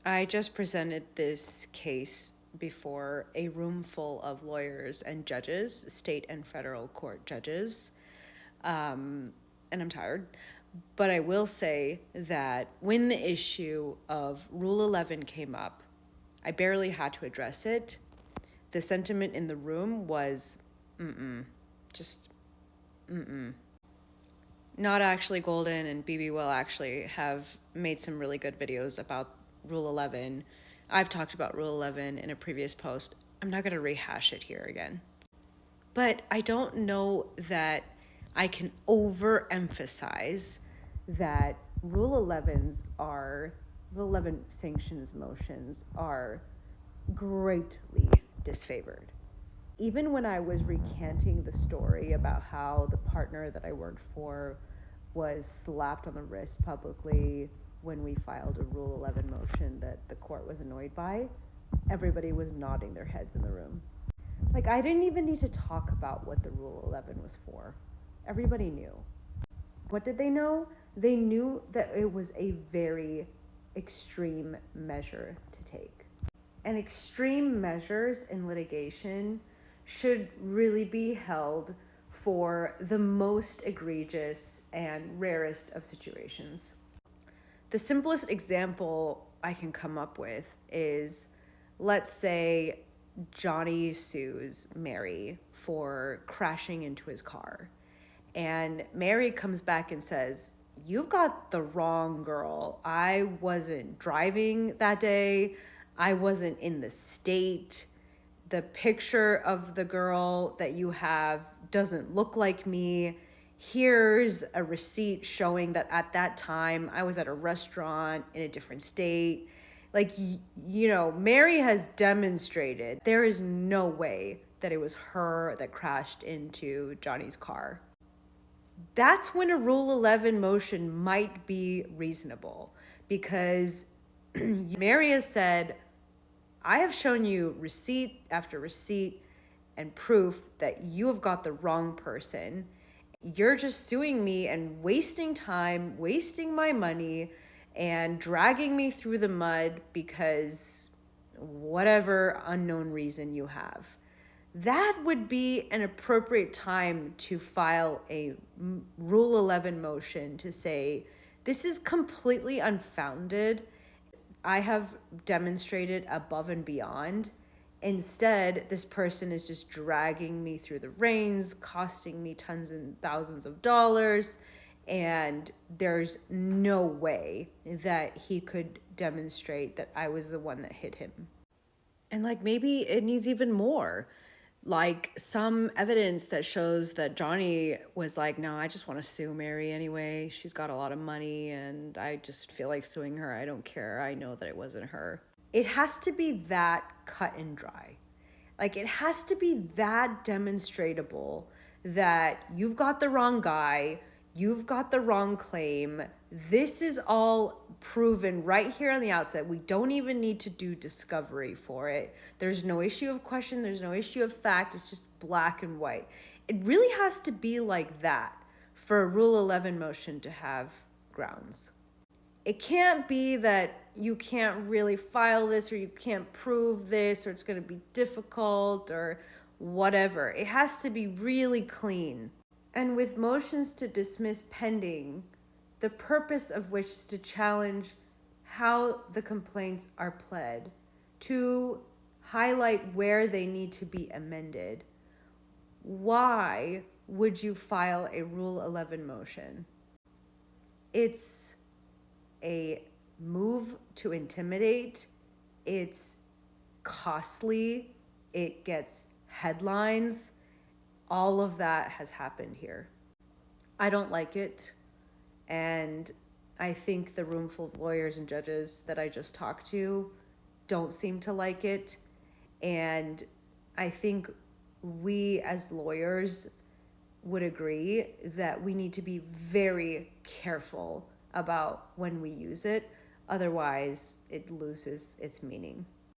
I just presented this case before a room full of lawyers and judges, state and federal court judges, and I'm tired. But I will say that when the issue of Rule 11 came up, I barely had to address it. The sentiment in the room was, just not actually. Golden and BB Will actually have made some really good videos about Rule 11. I've talked about Rule 11 in a previous post. I'm not going to rehash it here again. But I don't know that I can overemphasize that Rule 11 sanctions motions are greatly disfavored. Even when I was recanting the story about how the partner that I worked for was slapped on the wrist publicly when we filed a Rule 11 motion that the court was annoyed by, everybody was nodding their heads in the room. Like, I didn't even need to talk about what the Rule 11 was for. Everybody knew. What did they know? They knew that it was a very extreme measure to take. And extreme measures in litigation should really be held for the most egregious and rarest of situations. The simplest example I can come up with is, let's say Johnny sues Mary for crashing into his car. And Mary comes back and says, "You've got the wrong girl. I wasn't driving that day. I wasn't in the state. The picture of the girl that you have doesn't look like me. Here's a receipt showing that at that time I was at a restaurant in a different state." Like, Mary has demonstrated there is no way that it was her that crashed into Johnny's car. That's when a Rule 11 motion might be reasonable, because Mary has said, "I have shown you receipt after receipt and proof that you have got the wrong person. You're just suing me and wasting time, wasting my money, and dragging me through the mud because whatever unknown reason you have." That would be an appropriate time to file a Rule 11 motion to say, this is completely unfounded. I have demonstrated above and beyond. Instead, this person is just dragging me through the reins, costing me tons and thousands of dollars, and there's no way that he could demonstrate that I was the one that hit him. And maybe it needs even more. Some evidence that shows that Johnny was like, "No, I just want to sue Mary anyway. She's got a lot of money and I just feel like suing her. I don't care. I know that it wasn't her." It has to be that cut and dry. It has to be that demonstratable that you've got the wrong guy, you've got the wrong claim. This is all proven right here on the outset. We don't even need to do discovery for it. There's no issue of question. There's no issue of fact. It's just black and white. It really has to be like that for a Rule 11 motion to have grounds. It can't be that you can't really file this, or you can't prove this, or it's going to be difficult, or whatever. It has to be really clean. And with motions to dismiss pending, the purpose of which is to challenge how the complaints are pled, to highlight where they need to be amended. Why would you file a Rule 11 motion? It's a move to intimidate. It's costly. It gets headlines. All of that has happened here. I don't like it. And I think the room full of lawyers and judges that I just talked to don't seem to like it. And I think we as lawyers would agree that we need to be very careful about when we use it. Otherwise, it loses its meaning.